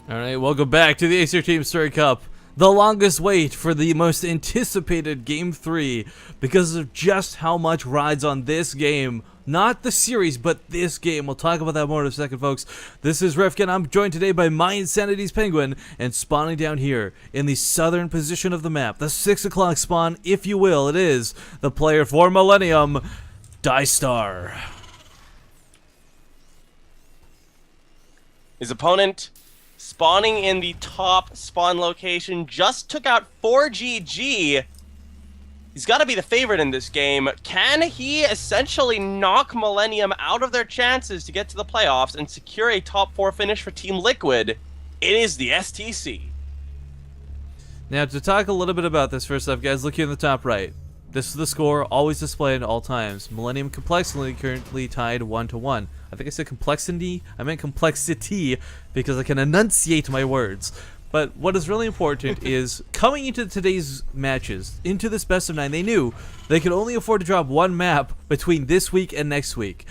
Alright, welcome back to the Acer Team Story Cup. The longest wait for the most anticipated Game 3 because of just how much rides on this game. Not the series, but this game. We'll talk about that more in a second, folks. This is Rifkin. I'm joined today by My Insanity's Penguin, and spawning down here in the southern position of the map, the 6 o'clock spawn, if you will, it is the player for Millenium, Diestar. His opponent, spawning in the top spawn location, just took out 4GG. He's got to be the favorite in this game. Can he essentially knock Millenium out of their chances to get to the playoffs and secure a top 4 finish for Team Liquid? It is the STC. Now, to talk a little bit about this, first off, guys, look here in the top right. This is the score, always displayed at all times. Millenium Complexity currently tied 1-1. I think I said complexity. I meant complexity because I can enunciate my words. But what is really important is coming into today's matches, into this best of 9, they knew they could only afford to drop one map between this week and next week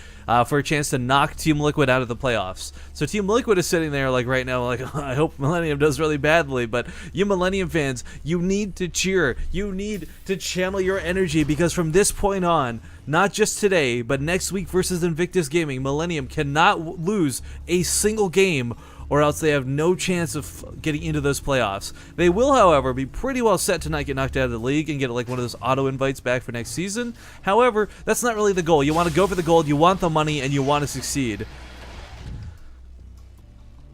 for a chance to knock Team Liquid out of the playoffs. So Team Liquid is sitting there like right now, like, oh, I hope Millenium does really badly, but you Millenium fans, you need to cheer. You need to channel your energy because from this point on, not just today, but next week versus Invictus Gaming, Millenium cannot lose a single game or else they have no chance of getting into those playoffs. They will, however, be pretty well set to not get knocked out of the league and get like one of those auto invites back for next season. However, that's not really the goal. You want to go for the gold, you want the money, and you want to succeed.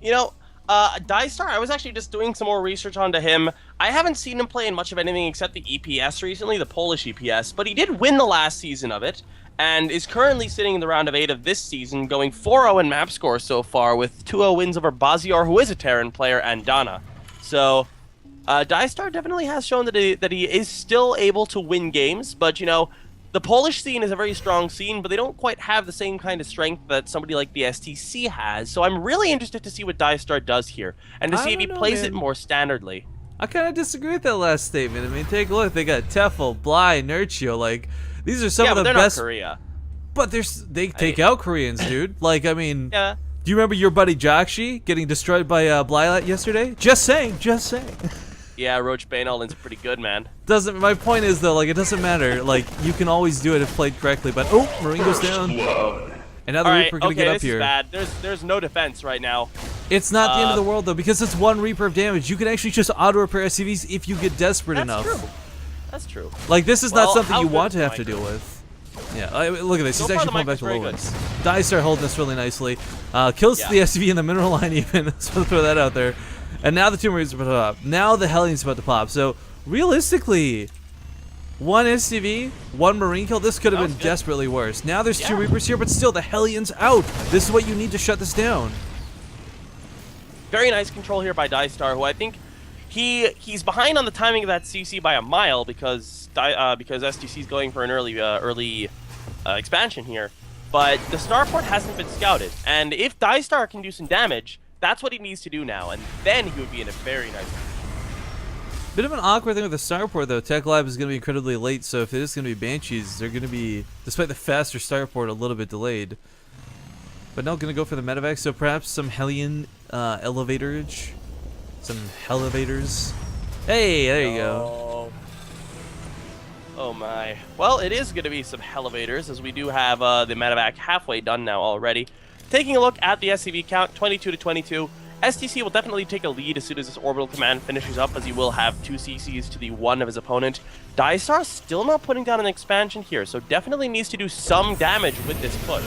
You know, Diestar, I was actually just doing some more research onto him. I haven't seen him play in much of anything except the EPS recently, the Polish EPS, but he did win the last season of it, and is currently sitting in the round of 8 of this season, going 4-0 in map score so far, with 2-0 wins over Bazior, who is a Terran player, and Dana. So, Diestar definitely has shown that he is still able to win games, but, you know, the Polish scene is a very strong scene, but they don't quite have the same kind of strength that somebody like the STC has, so I'm really interested to see what Diestar does here, and to see if he plays it more standardly. I kind of disagree with that last statement. I mean, take a look. They got Tefl, Bly, Nurchio, like, these are some of the they're best. Not Korea. But they take out Koreans, dude. Like, I mean, yeah. Do you remember your buddy Jakshi getting destroyed by Blylat yesterday? Just saying, just saying. Yeah, Roach Bainolin's pretty good, man. My point is though, like, it doesn't matter. Like, you can always do it if played correctly. But oh, Marine goes down. And now the Reaper gonna get up here. This is bad. There's no defense right now. It's not the end of the world though, because it's one Reaper of damage. You can actually just auto repair SCVs if you get desperate enough. That's true. That's true. Like, this is not something you want to have to deal with. Yeah, look at this. He's actually pulling back to low ones. Diestar holding this really nicely. Kills the SCV in the mineral line even. So throw that out there. And now the two Marines are about to pop. Now the Hellions about to pop. So realistically, one SCV, one Marine kill. This could have been desperately worse. Now there's 2 Reapers here, but still the Hellions out. This is what you need to shut this down. Very nice control here by Diestar, who I think he's behind on the timing of that CC by a mile because STC is going for an early expansion here. But the starport hasn't been scouted, and if Diestar can do some damage, that's what he needs to do now, and then he would be in a very nice position. Bit of an awkward thing with the starport though. Tech Lab is going to be incredibly late, so if it is going to be Banshees, they're going to be, despite the faster starport, a little bit delayed. But no, going to go for the medevac, so perhaps some Hellion elevatorage. Some elevators. Hey, there you go. Oh my. Well, it is going to be some elevators, as we do have the medevac halfway done now already. Taking a look at the SCV count, 22-22. STC will definitely take a lead as soon as this orbital command finishes up, as he will have 2 CCs to the 1 of his opponent. Diestar still not putting down an expansion here, so definitely needs to do some damage with this push.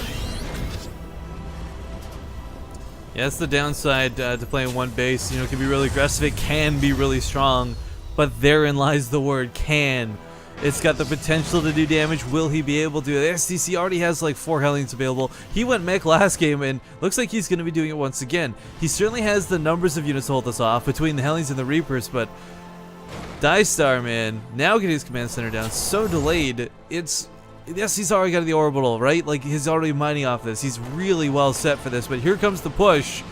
Yeah, that's the downside to playing one base. You know, it can be really aggressive, it can be really strong, but therein lies the word can. It's got the potential to do damage. Will he be able to? The STC already has like 4 Hellions available. He went mech last game and looks like he's going to be doing it once again. He certainly has the numbers of units to hold us off between the Hellions and the Reapers, but Diestar, man, now getting his command center down, so delayed. Yes, he's already got the orbital, right? Like, he's already mining off this. He's really well set for this, but here comes the push.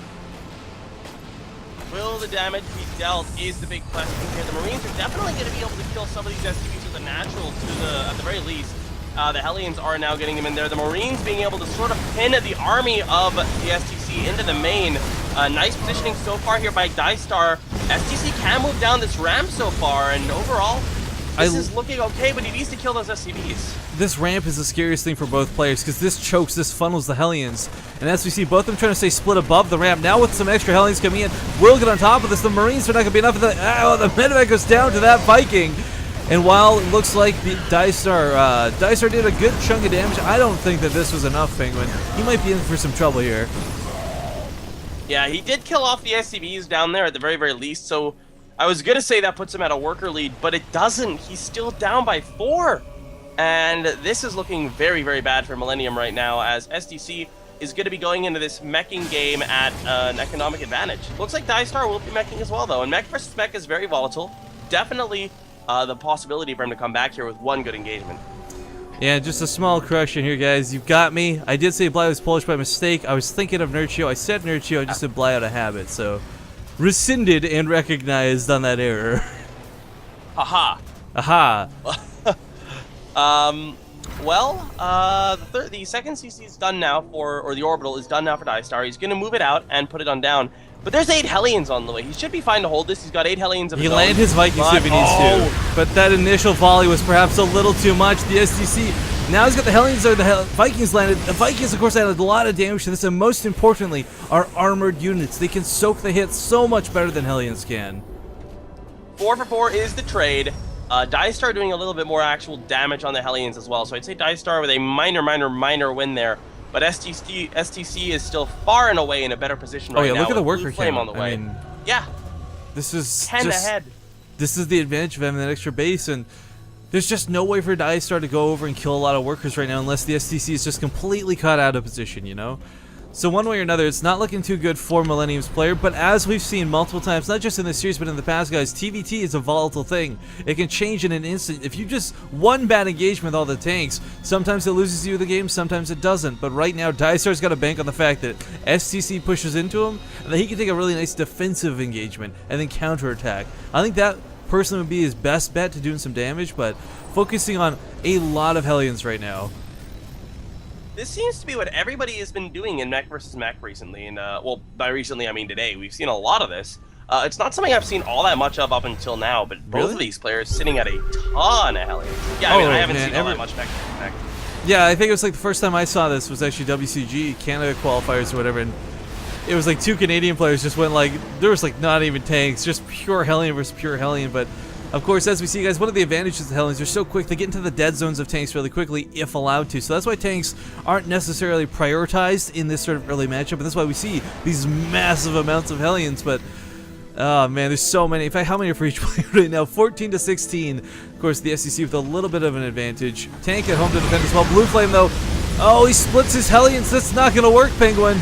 Will the damage be dealt is the big question here. The Marines are definitely going to be able to kill some of these SCVs with a natural, at the very least. The Hellions are now getting them in there. The Marines being able to sort of pin the army of the STC into the main. Nice positioning so far here by Diestar. STC can move down this ramp so far, and overall, this is looking okay, but he needs to kill those SCVs. This ramp is the scariest thing for both players because this chokes, this funnels the Hellions. And as we see, both of them trying to stay split above the ramp. Now with some extra Hellions coming in, will get on top of this. The Marines are not going to be enough of the... the medevac goes down to that Viking. And while it looks like the Diestar did a good chunk of damage, I don't think that this was enough, Penguin. He might be in for some trouble here. Yeah, he did kill off the SCVs down there at the very, very least, so I was going to say that puts him at a worker lead, but it doesn't. He's still down by 4. And this is looking very, very bad for Millenium right now, as STC is going to be going into this meching game at an economic advantage. Looks like Diestar will be meching as well, though, and mech versus mech is very volatile. Definitely the possibility for him to come back here with one good engagement. Yeah, just a small correction here, guys. You got me. I did say Bly was Polish by mistake. I was thinking of Nurchio. I said Nurchio. I just said Bly out of habit, so rescinded and recognized on that error. Aha. Aha. The second CC is done now or the orbital is done now for Diestar. He's going to move it out and put it on down. But there's 8 Hellions on the way. He should be fine to hold this. He's got 8 Hellions of his own. He landed his Vikings if he needs to. But that initial volley was perhaps a little too much. The STC, now he's got the Hellions, or the Vikings landed. The Vikings, of course, added a lot of damage to this, and most importantly, are armored units. They can soak the hits so much better than Hellions can. 4 for 4 is the trade. Diestar doing a little bit more actual damage on the Hellions as well. So I'd say Diestar with a minor win there. But STC is still far and away in a better position right now. Oh yeah, look at the worker flame count. on the way. I mean, yeah, this is 10 ahead. This is the advantage of having that extra base, and there's just no way for Diestar to go over and kill a lot of workers right now unless the STC is just completely caught out of position, you know? So one way or another, it's not looking too good for Millennium's player, but as we've seen multiple times, not just in this series, but in the past, guys, TVT is a volatile thing. It can change in an instant. If you just one bad engagement with all the tanks, sometimes it loses you the game, sometimes it doesn't. But right now, Diestar's got to bank on the fact that STC pushes into him, and that he can take a really nice defensive engagement and then counterattack. I think that personally would be his best bet to doing some damage, but focusing on a lot of Hellions right now. This seems to be what everybody has been doing in mech versus mech recently, and well, by recently I mean today. We've seen a lot of this. It's not something I've seen all that much of up until now, but both of these players sitting at a ton of Hellions. Yeah, I mean, I haven't seen all that much mech versus mech. Yeah, I think it was like the first time I saw this was actually WCG Canada qualifiers or whatever, and it was like 2 Canadian players just went like, there was like not even tanks, just pure Hellion versus pure Hellion. But of course, as we see, guys, one of the advantages of the Hellions, they're so quick, they get into the dead zones of tanks really quickly if allowed to. So that's why tanks aren't necessarily prioritized in this sort of early matchup, and that's why we see these massive amounts of Hellions. But oh man, there's so many. In fact, how many are for each player right now? 14 to 16. Of course, the SEC with a little bit of an advantage. Tank at home to defend as well. Blue Flame, though. Oh, he splits his Hellions. That's not going to work, Penguin.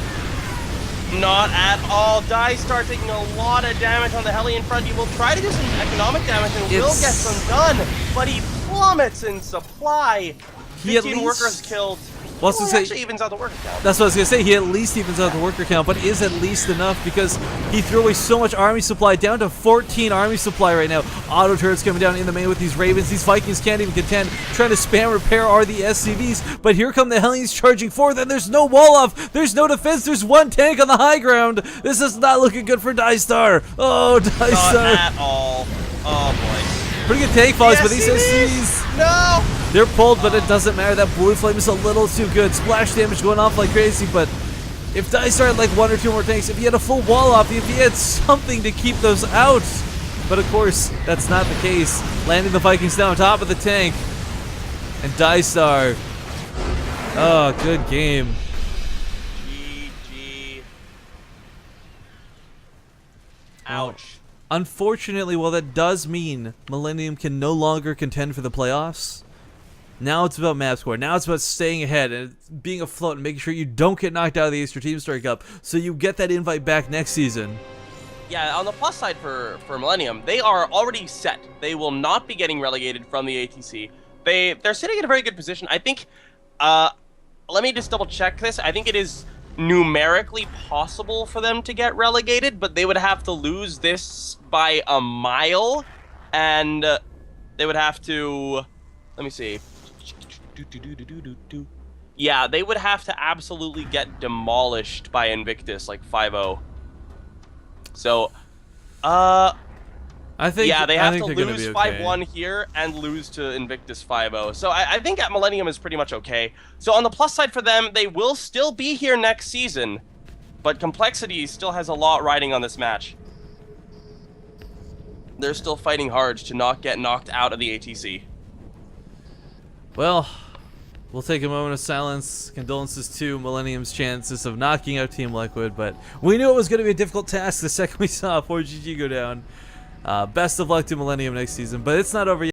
Not at all. Diestar taking a lot of damage on the Hellion front. He will try to do some economic damage and will get some done, but he plummets in supply. 15 workers killed. Well, He actually evens out the worker count. That's what I was going to say. He at least evens out the worker count, but is at least enough because he threw away so much army supply, down to 14 army supply right now. Auto turrets coming down in the main with these Ravens. These Vikings can't even contend. Trying to spam repair are the SCVs, but here come the Hellions charging forward, and there's no wall off. There's no defense. There's one tank on the high ground. This is not looking good for Diestar. Oh, Diestar. Not at all. Oh, boy. Pretty good tank follows, but these SCVs, no! They're pulled, but it doesn't matter. That blue flame is a little too good. Splash damage going off like crazy, but if Diestar had like 1 or 2 more tanks, if he had a full wall off, if he had something to keep those out. But of course, that's not the case. Landing the Vikings down on top of the tank. And Diestar. Oh, good game. GG. Ouch. Unfortunately, well, that does mean Millennium can no longer contend for the playoffs. Now it's about map score. Now it's about staying ahead and being afloat and making sure you don't get knocked out of the Easter Team Story Cup, so you get that invite back next season. Yeah, on the plus side for Millennium, they are already set. They will not be getting relegated from the ATC. They're sitting in a very good position. I think, let me just double check this. I think it is numerically possible for them to get relegated, but they would have to lose this by a mile, and they would have to, let me see. Yeah, they would have to absolutely get demolished by Invictus, like 5-0. So, I think yeah, they have to they're gonna lose be okay. 5-1 here and lose to Invictus 5-0. So I think at Millennium is pretty much okay. So on the plus side for them, they will still be here next season, but Complexity still has a lot riding on this match. They're still fighting hard to not get knocked out of the ATC. Well, we'll take a moment of silence. Condolences to Millennium's chances of knocking out Team Liquid, but we knew it was going to be a difficult task the second we saw 4GG go down. Best of luck to Millennium next season, but it's not over yet.